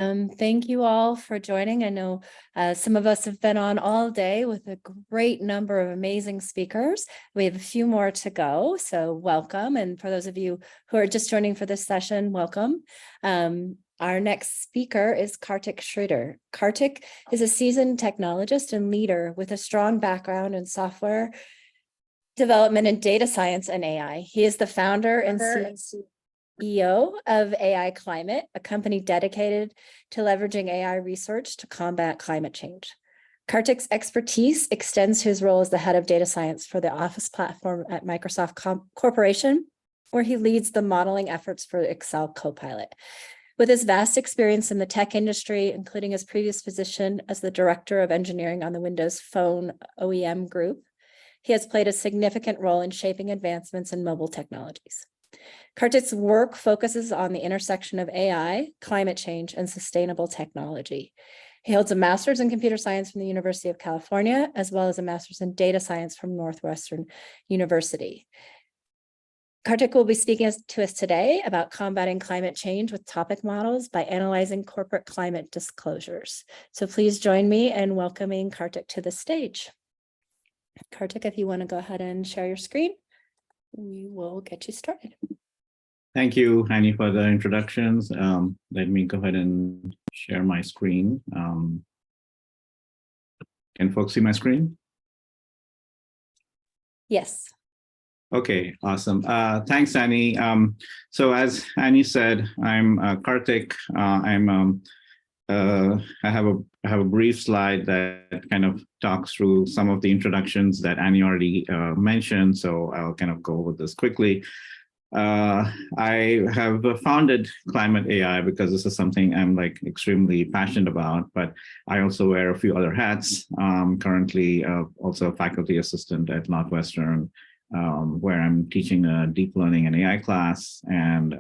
Thank you all for joining. I know some of us have been on all day with a great number of amazing speakers. We have a few more to go, so welcome. And for those of you who are just joining for this session, welcome. Our next speaker is Kartik Shridhar. Kartik is a seasoned technologist and leader with a strong background in software development and data science and AI. He is the founder and CEO of AI Climate, a company dedicated to leveraging AI research to combat climate change. Kartik's expertise extends to his role as the head of data science for the Office platform at Microsoft Corporation, where he leads the modeling efforts for Excel CoPilot. With his vast experience in the tech industry, including his previous position as the director of engineering on the Windows Phone OEM group, he has played a significant role in shaping advancements in mobile technologies. Kartik's work focuses on the intersection of AI, climate change, and sustainable technology. He holds a master's in computer science from the University of California, as well as a master's in data science from Northwestern University. Kartik will be speaking to us today about combating climate change with topic models by analyzing corporate climate disclosures. So please join me in welcoming Kartik to the stage. Kartik, if you want to go ahead and share your screen, we will get you started. Thank you, Annie, for the introductions. Let me go ahead and share my screen. Can folks see my screen? Yes. Okay, awesome. Thanks, Annie. So as Annie said, I'm Kartik. I have a brief slide that kind of talks through some of the introductions that Annie already mentioned. So I'll kind of go over this quickly. I have founded Climate AI because this is something I'm extremely passionate about, but I also wear a few other hats. Currently also a faculty assistant at Northwestern, where I'm teaching a deep learning and AI class. And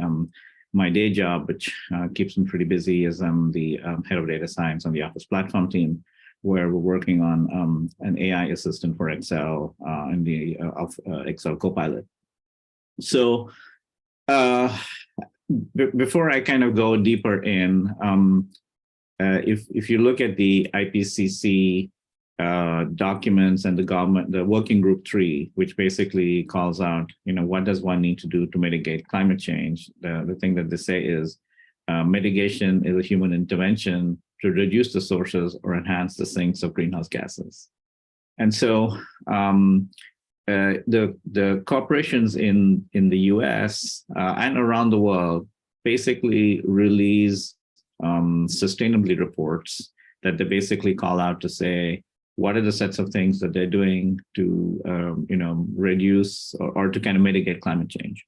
my day job, which keeps me pretty busy, is I'm the head of data science on the Office platform team, where we're working on an AI assistant for Excel in the Excel CoPilot. So before I kind of go deeper in, if you look at the IPCC documents and the working group 3, which basically calls out, what does one need to do to mitigate climate change? The thing that they say is mitigation is a human intervention to reduce the sources or enhance the sinks of greenhouse gases. And so the corporations in the US and around the world basically release sustainability reports that they basically call out to say, what are the sets of things that they're doing to reduce or to kind of mitigate climate change?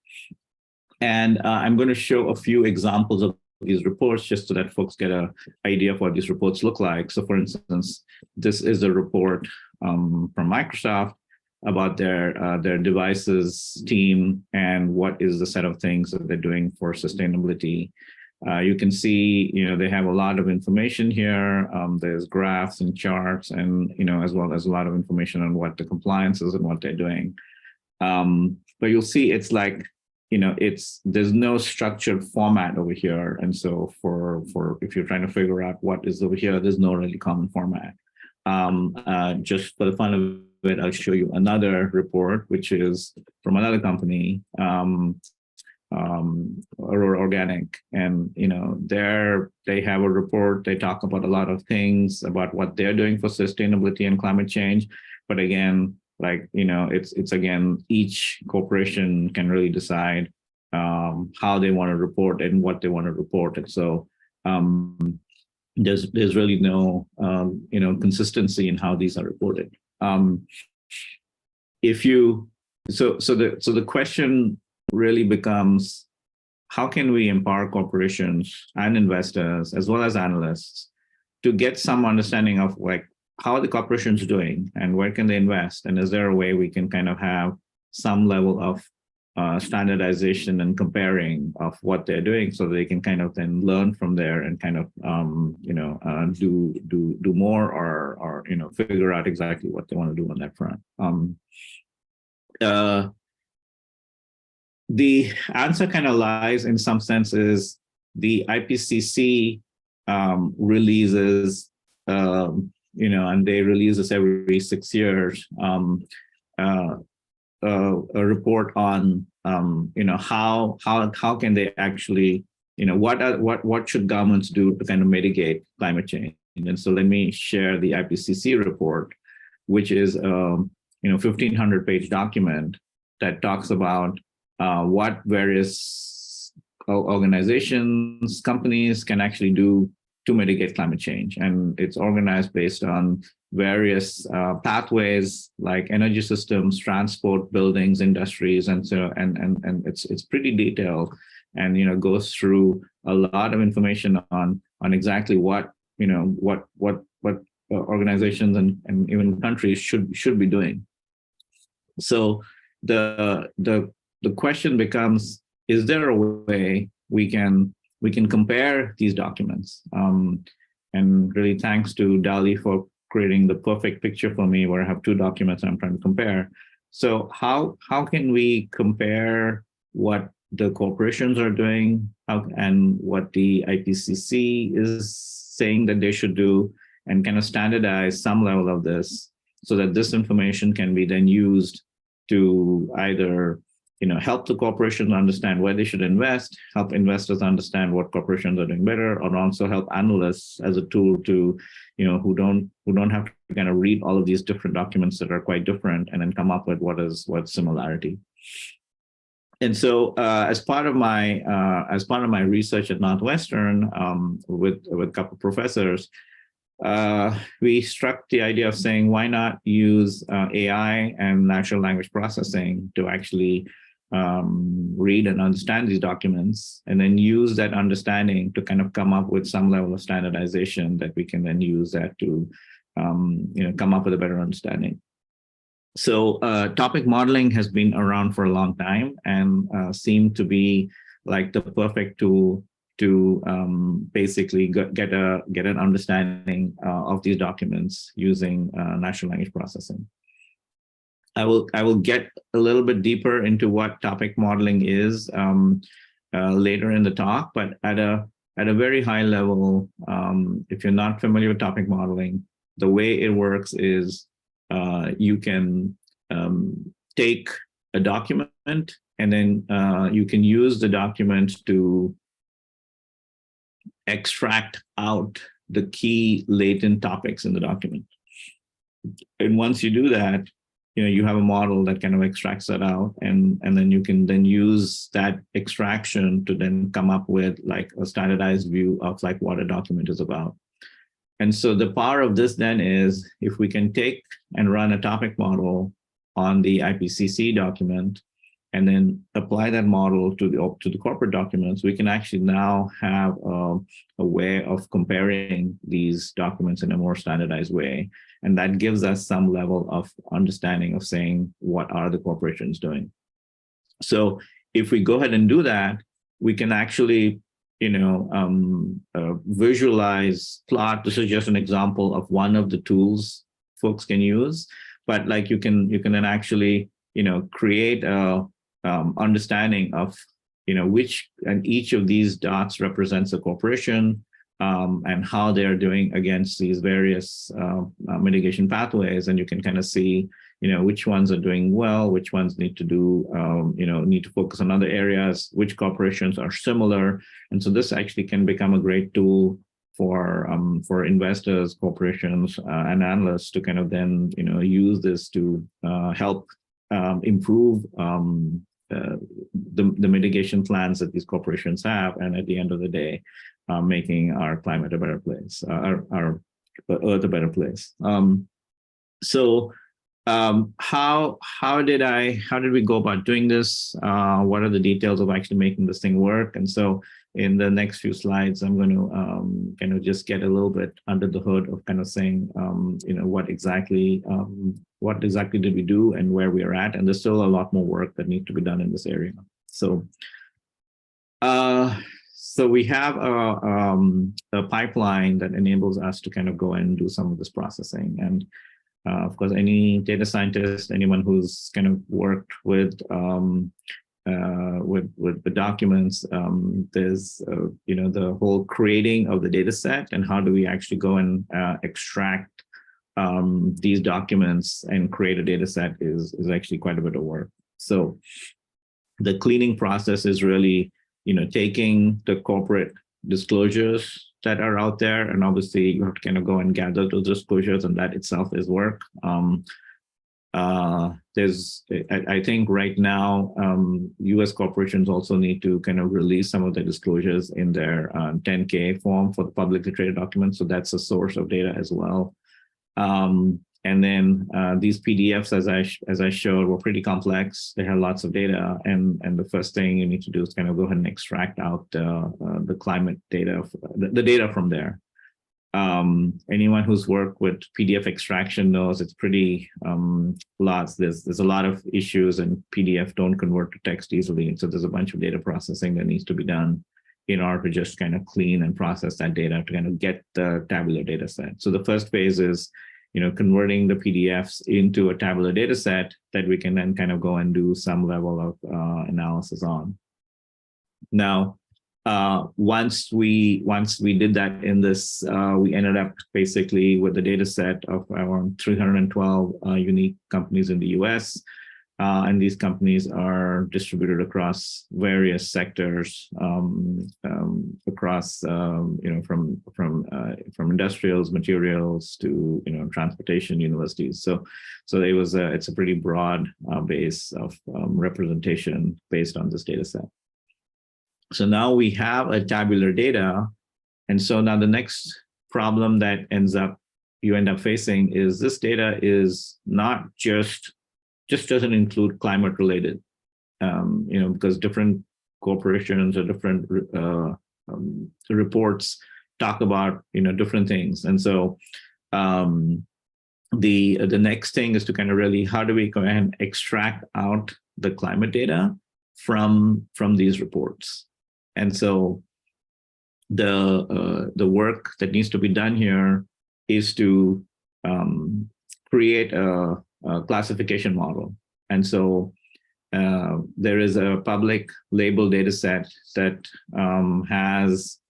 And I'm going to show a few examples of these reports just so that folks get an idea of what these reports look like. So for instance, this is a report from Microsoft about their devices team and what is the set of things that they're doing for sustainability. You can see, they have a lot of information here. There's graphs and charts, and as well as a lot of information on what the compliance is and what they're doing. But you'll see it's there's no structured format over here, and so for if you're trying to figure out what is over here, there's no really common format. Just for the fun of it, I'll show you another report, which is from another company. Aurora Organic, and they have a report. They talk about a lot of things about what they're doing for sustainability and climate change. But again, it's again, each corporation can really decide how they want to report and what they want to report. And so there's really no consistency in how these are reported. So the question really becomes, how can we empower corporations and investors as well as analysts to get some understanding of how the corporations doing and where can they invest, and is there a way we can kind of have some level of standardization and comparing of what they're doing so they can kind of then learn from there and kind of do more or figure out exactly what they want to do on that front. The answer kind of lies in some senses. The IPCC releases, and they release this every 6 years, a report on, how can they actually, what should governments do to kind of mitigate climate change. And so let me share the IPCC report, which is 1,500-page document that talks about what various organizations, companies can actually do to mitigate climate change. And it's organized based on various pathways like energy systems, transport, buildings, industries, and so and it's pretty detailed, and goes through a lot of information on exactly what organizations and even countries should be doing. So the question becomes: is there a way we can compare these documents? And really, thanks to Dali for creating the perfect picture for me, where I have two documents I'm trying to compare. So how can we compare what the corporations are doing and what the IPCC is saying that they should do, and kind of standardize some level of this, so that this information can be then used to either help the corporations understand where they should invest, help investors understand what corporations are doing better, or also help analysts as a tool to, who don't have to kind of read all of these different documents that are quite different, and then come up with what's similarity. And so, as part of my research at Northwestern, with a couple of professors, we struck the idea of saying, why not use AI and natural language processing to actually read and understand these documents, and then use that understanding to kind of come up with some level of standardization that we can then use that to come up with a better understanding. So topic modeling has been around for a long time, and seemed to be like the perfect tool to basically get an understanding of these documents using natural language processing. I will get a little bit deeper into what topic modeling is later in the talk, but at a very high level, if you're not familiar with topic modeling, the way it works is you can take a document, and then you can use the document to extract out the key latent topics in the document. And once you do that, you have a model that kind of extracts that out, and then you can then use that extraction to then come up with like a standardized view of like what a document is about. And so the power of this then is, if we can take and run a topic model on the IPCC document, and then apply that model to the corporate documents, we can actually now have a way of comparing these documents in a more standardized way. And that gives us some level of understanding of saying, what are the corporations doing? So if we go ahead and do that, we can actually visualize, plot. This is just an example of one of the tools folks can use, but like you can then actually create a understanding of which and each of these dots represents a corporation, and how they're doing against these various mitigation pathways, and you can kind of see which ones are doing well, which ones need to do need to focus on other areas, which corporations are similar. And so this actually can become a great tool for investors, corporations, and analysts to kind of then use this to help improve the mitigation plans that these corporations have, and at the end of the day, making our climate a better place, our Earth a better place. So how did we go about doing this? What are the details of actually making this thing work? And so in the next few slides, I'm going to kind of just get a little bit under the hood of kind of saying, what exactly did we do and where we are at? And there's still a lot more work that needs to be done in this area. So, so we have a pipeline that enables us to kind of go and do some of this processing. And of course, any data scientist, anyone who's kind of worked with with the documents. There's the whole creating of the data set, and how do we actually go and extract these documents and create a data set is actually quite a bit of work. So the cleaning process is really taking the corporate disclosures that are out there, and obviously you have to kind of go and gather those disclosures, and that itself is work. I think right now, US corporations also need to kind of release some of the disclosures in their 10K form for the publicly traded documents. So that's a source of data as well. And then these PDFs, as I showed, were pretty complex. They had lots of data, and the first thing you need to do is kind of go ahead and extract out the climate data, the data from there. Anyone who's worked with PDF extraction knows it's pretty lots. There's a lot of issues, and PDF don't convert to text easily, and so there's a bunch of data processing that needs to be done in order to just kind of clean and process that data to kind of get the tabular data set. So the first phase is converting the PDFs into a tabular data set that we can then kind of go and do some level of analysis on. Now, once we did that in this, we ended up basically with a data set of around 312 unique companies in the US. And these companies are distributed across various sectors, across from industrials, materials to transportation, universities. So it's a pretty broad base of representation based on this data set. So now we have a tabular data, and so now the next problem that you end up facing is this data is not just doesn't include climate related, because different corporations or different reports talk about different things, and so the next thing is to kind of really, how do we go ahead and extract out the climate data from these reports? And so the work that needs to be done here is to create a classification model. And so there is a public label data set that has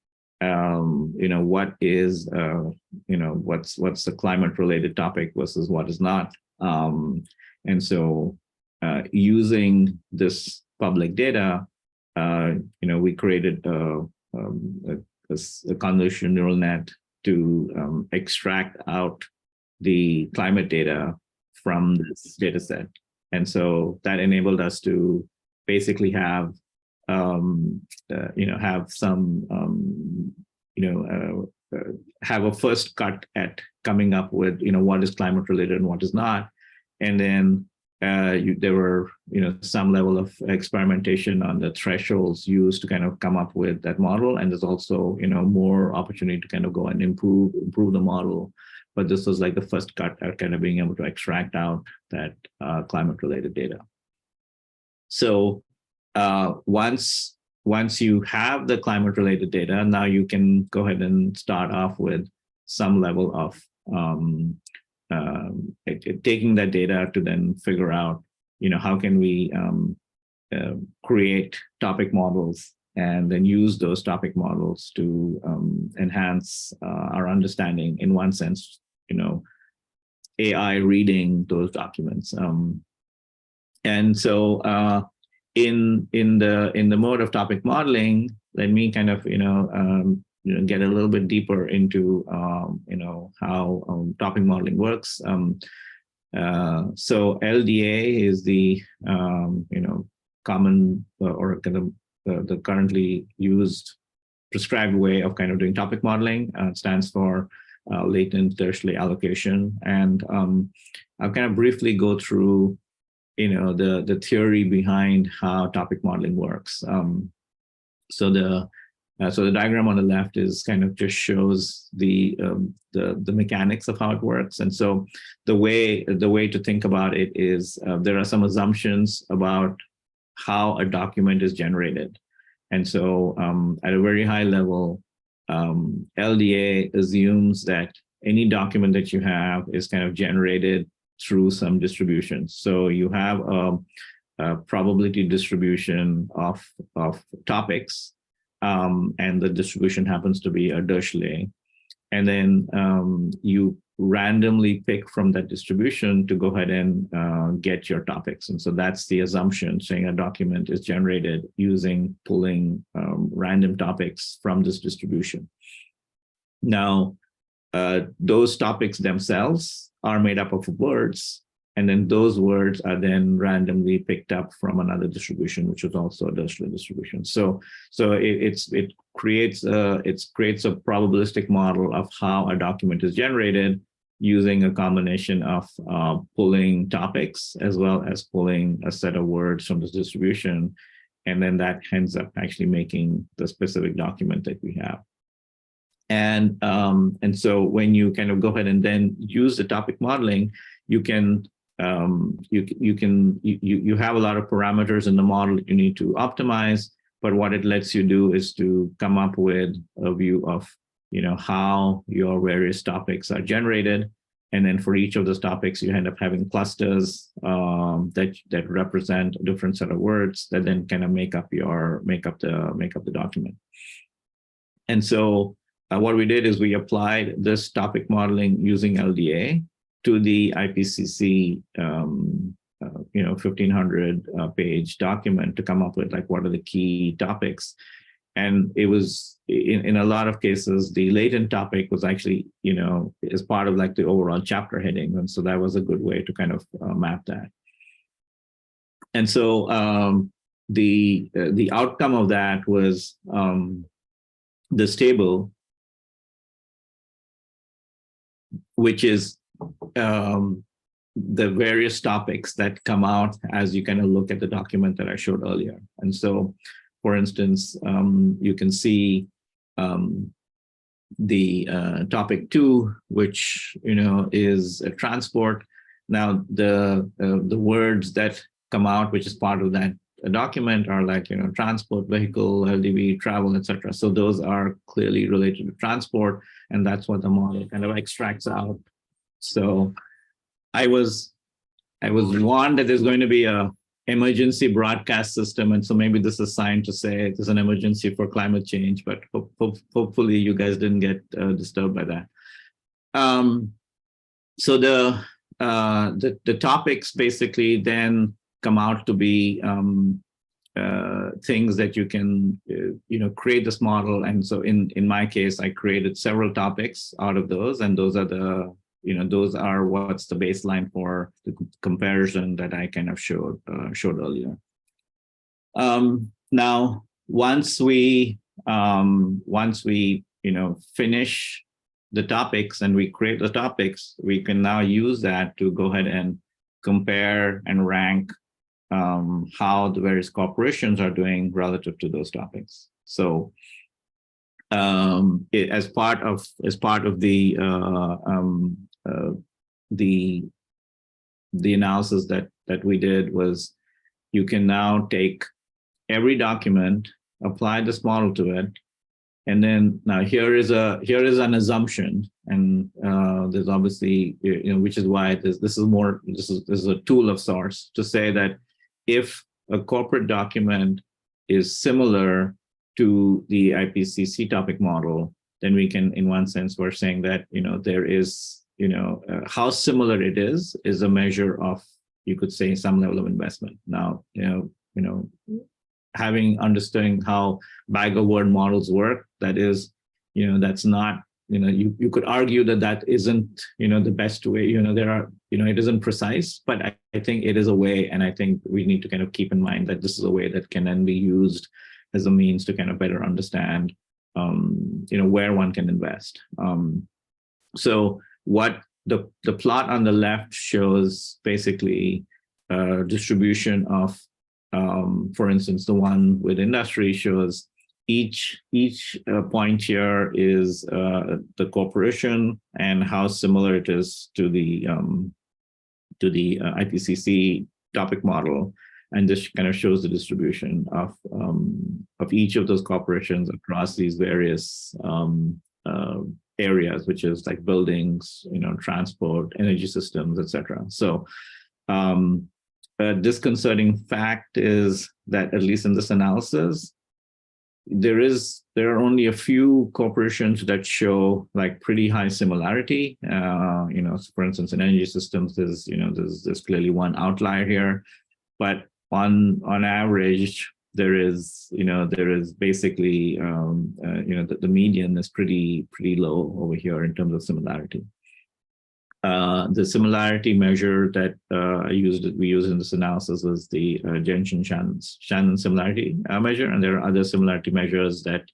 what is what's the climate related topic versus what is not. And so using this public data, we created a convolutional neural net to extract out the climate data from this data set. And so that enabled us to basically have have a first cut at coming up with what is climate related and what is not. And then there were some level of experimentation on the thresholds used to kind of come up with that model, and there's also more opportunity to kind of go and improve the model. But this was like the first cut at kind of being able to extract out that climate related data. So once you have the climate related data, now you can go ahead and start off with some level of taking that data to then figure out, how can we create topic models and then use those topic models to enhance our understanding, in one sense, AI reading those documents. And so in the mode of topic modeling, let me kind of get a little bit deeper into how topic modeling works. So LDA is the common or kind of the currently used prescribed way of kind of doing topic modeling. It stands for latent tertiary allocation, and I'll kind of briefly go through the theory behind how topic modeling works. So the diagram on the left is kind of just shows the mechanics of how it works. And so the way to think about it is there are some assumptions about how a document is generated. And so at a very high level, LDA assumes that any document that you have is kind of generated through some distribution. So you have probability distribution of topics, and the distribution happens to be a Dirichlet. And then you randomly pick from that distribution to go ahead and get your topics. And so that's the assumption, saying a document is generated using pulling random topics from this distribution. Now, those topics themselves are made up of words, and then those words are then randomly picked up from another distribution, which is also a Dirichlet distribution. So it creates a probabilistic model of how a document is generated using a combination of pulling topics as well as pulling a set of words from this distribution, and then that ends up actually making the specific document that we have. And so when you kind of go ahead and then use the topic modeling, you can you have a lot of parameters in the model that you need to optimize, but what it lets you do is to come up with a view of how your various topics are generated, and then for each of those topics you end up having clusters that represent a different set of words that then kind of make up the document. And so what we did is we applied this topic modeling using LDA to the IPCC 1500 page document to come up with like what are the key topics. And it was in a lot of cases the latent topic was actually as part of like the overall chapter heading, and so that was a good way to kind of map that. And so the outcome of that was this table, which is the various topics that come out as you kind of look at the document that I showed earlier. And so, for instance, you can see the topic 2, which is a transport. Now, the words that come out, which is part of that document, are like transport, vehicle, LDV, travel, etc. So those are clearly related to transport, and that's what the model kind of extracts out. So I was warned that there's going to be a emergency broadcast system, and so maybe this is signed to say there's an emergency for climate change, but hopefully you guys didn't get disturbed by that. So the topics basically then come out to be things that you can create this model. And so in my case, I created several topics out of those, and those are the those are what's the baseline for the comparison that I kind of showed earlier. Now, once we finish the topics and we create the topics, we can now use that to go ahead and compare and rank how the various corporations are doing relative to those topics. So as part of the analysis that we did was, you can now take every document, apply this model to it, and then now here is an assumption, and there's obviously which is why this is a tool of sorts to say that if a corporate document is similar to the IPCC topic model, then we can, in one sense, we're saying that there is how similar it is a measure of, you could say, some level of investment. Now having understanding how bag of word models work, that is that's not you could argue that isn't the best way. There are it isn't precise, but I think it is a way, and I think we need to kind of keep in mind that this is a way that can then be used as a means to kind of better understand where one can invest. So what the plot on the left shows basically distribution of, for instance, the one with industry shows each point here is the corporation and how similar it is to the IPCC topic model, and this kind of shows the distribution of each of those corporations across these various areas, which is like buildings, transport, energy systems, etc. So disconcerting fact is that, at least in this analysis, there are only a few corporations that show like pretty high similarity. So for instance, in energy systems, there's clearly one outlier here, but on average, there is basically the median is pretty low over here in terms of similarity. The similarity measure that we used in this analysis was the Jensen-Shannon similarity measure, and there are other similarity measures that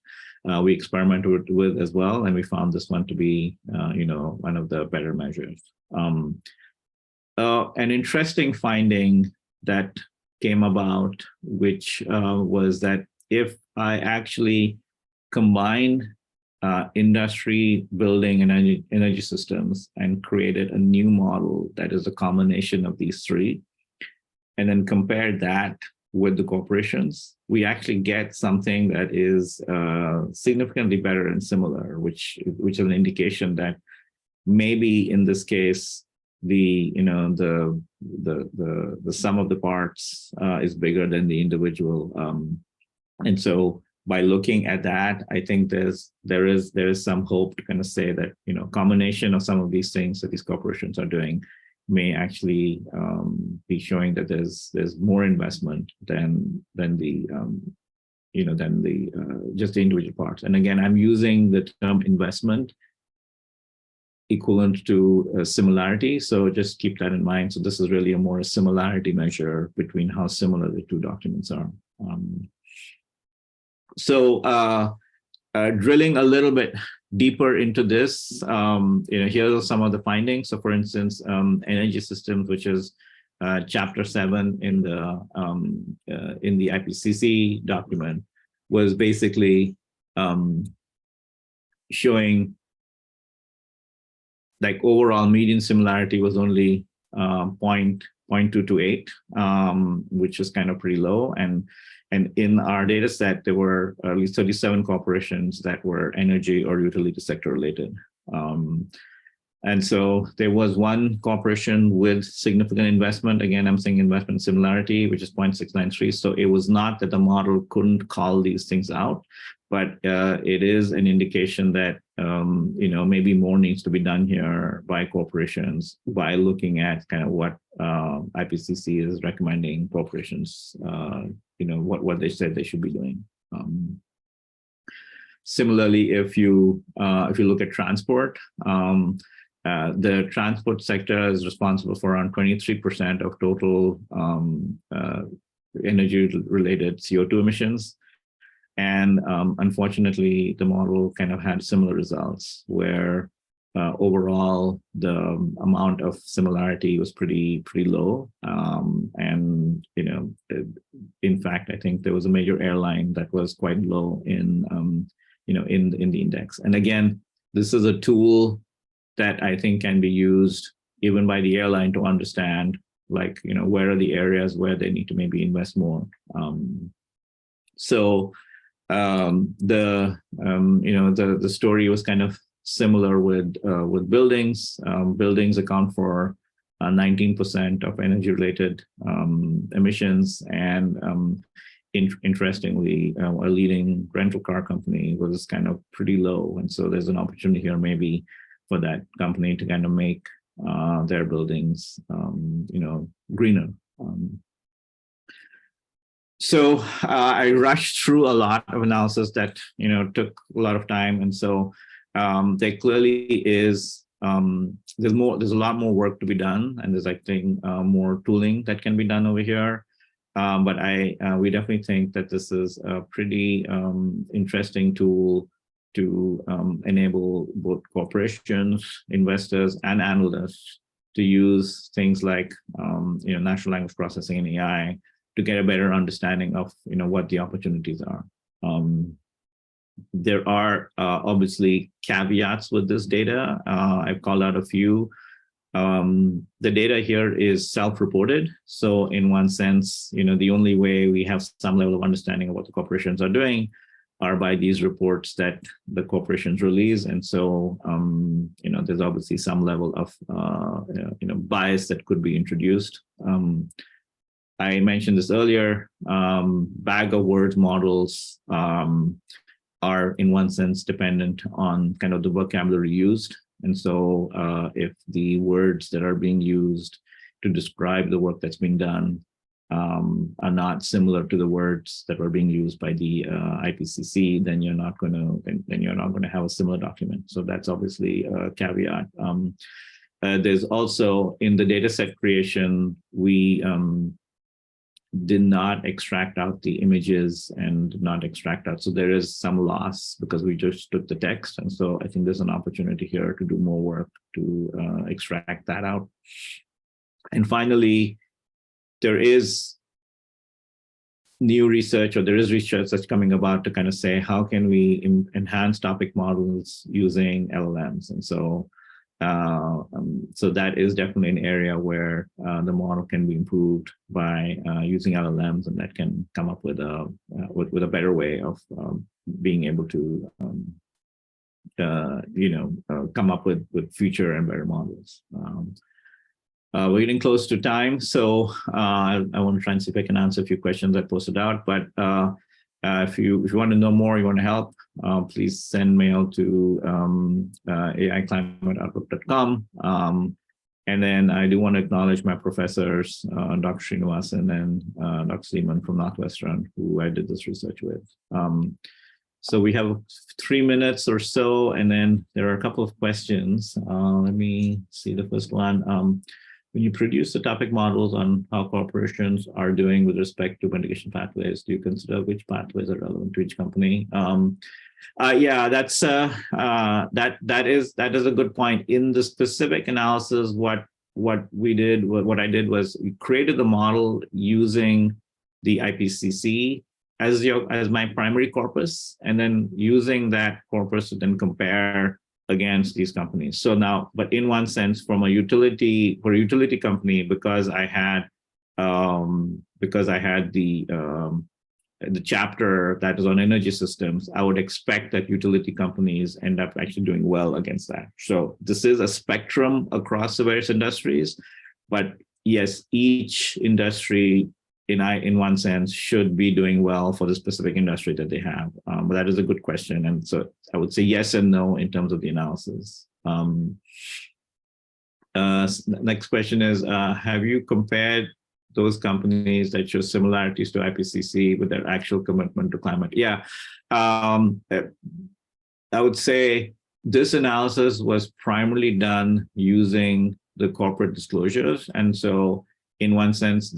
we experimented with as well, and we found this one to be one of the better measures. An interesting finding that came about, which was that if I actually combined industry, building, and energy systems and created a new model that is a combination of these three, and then compare that with the corporations, we actually get something that is significantly better and similar, which is an indication that maybe in this case the sum of the parts is bigger than the individual, and so by looking at that, I think there is some hope to kind of say that combination of some of these things that these corporations are doing may actually be showing that there's more investment than just the individual parts. And again, I'm using the term investment equivalent to similarity, so just keep that in mind. So this is really a similarity measure between how similar the two documents are. So drilling a little bit deeper into this, here are some of the findings. So for instance, energy systems, which is chapter 7 in the IPCC document, was basically showing like overall median similarity was only 0.228, which is kind of pretty low. And in our data set, there were at least 37 corporations that were energy or utility sector related. And so there was one corporation with significant investment. Again, I'm saying investment similarity, which is 0.693. So it was not that the model couldn't call these things out, but it is an indication that maybe more needs to be done here by corporations by looking at kind of what IPCC is recommending corporations, what they said they should be doing. Similarly, if you look at transport, the transport sector is responsible for around 23% of total energy-related CO2 emissions. And unfortunately, the model kind of had similar results where overall the amount of similarity was pretty low. And in fact, I think there was a major airline that was quite low in the index. And again, this is a tool that I think can be used even by the airline to understand, like, where are the areas where they need to maybe invest more. So the story was kind of similar with buildings. Buildings account for 19% of energy-related emissions, and interestingly, a leading rental car company was kind of pretty low, and so there's an opportunity here maybe for that company to kind of make their buildings, greener. So I rushed through a lot of analysis that took a lot of time, and so there clearly is there's a lot more work to be done, and there's, I think, more tooling that can be done over here. But we definitely think that this is a pretty interesting tool to enable both corporations, investors, and analysts to use things like natural language processing and AI to get a better understanding of what the opportunities are. There are obviously caveats with this data. I've called out a few. The data here is self-reported. So in one sense, the only way we have some level of understanding of what the corporations are doing are by these reports that the corporations release. And so, there's obviously some level of, bias that could be introduced. I mentioned this earlier, bag of words models are in one sense dependent on kind of the vocabulary used. And so if the words that are being used to describe the work that's being done are not similar to the words that are being used by the IPCC, then you're not going to have a similar document. So that's obviously a caveat. There's also in the data set creation, we did not extract out the images and not extract out. So there is some loss because we just took the text. And so I think there's an opportunity here to do more work to extract that out. And finally, there is new research, or there is research that's coming about to kind of say, how can we enhance topic models using LLMs? And so so that is definitely an area where the model can be improved by using LLMs, and that can come up with a better way of being able to come up with future and better models. We're getting close to time, so I want to try and see if I can answer a few questions I posted out. But if you want to know more, you want to help, please send mail to aiclimateoutlook.com. And then I do want to acknowledge my professors, Dr. Srinivasan and Dr. Seaman from Northwestern, who I did this research with. So we have 3 minutes or so, and then there are a couple of questions. Let me see the first one. When you produce the topic models on how corporations are doing with respect to mitigation pathways, do you consider which pathways are relevant to each company? Yeah, that's that is a good point. In the specific analysis, what I did was we created the model using the IPCC as my primary corpus, and then using that corpus to then compare against these companies. So now, but in one sense, for a utility company, because I had the chapter that is on energy systems, I would expect that utility companies end up actually doing well against that. So this is a spectrum across the various industries, but yes, each industry in one sense should be doing well for the specific industry that they have. But that is a good question. And so I would say yes and no in terms of the analysis. Next question is, have you compared those companies that show similarities to IPCC with their actual commitment to climate? Yeah, I would say this analysis was primarily done using the corporate disclosures. And so in one sense,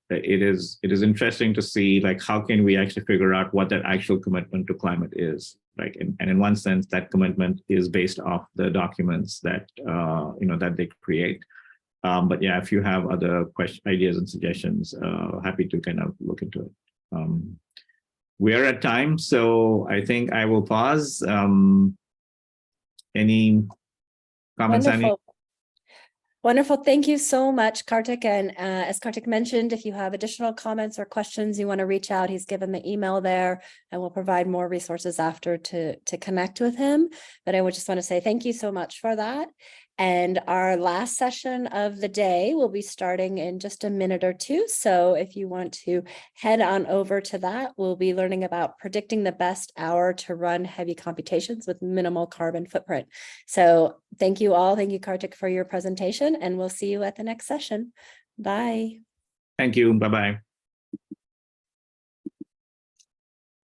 it is interesting to see, like, how can we actually figure out what their actual commitment to climate is, like, and in one sense that commitment is based off the documents that that they create. But yeah, if you have other ideas and suggestions, happy to kind of look into it. We are at time, so I think I will pause. Any comments? Wonderful. Wonderful. Thank you so much, Kartik. And as Kartik mentioned, if you have additional comments or questions, you want to reach out, he's given the email there, and we'll provide more resources after to connect with him. But I would just want to say thank you so much for that. And our last session of the day will be starting in just a minute or two. So if you want to head on over to that, we'll be learning about predicting the best hour to run heavy computations with minimal carbon footprint. So thank you all. Thank you, Kartik, for your presentation, and we'll see you at the next session. Bye. Thank you. Bye-bye.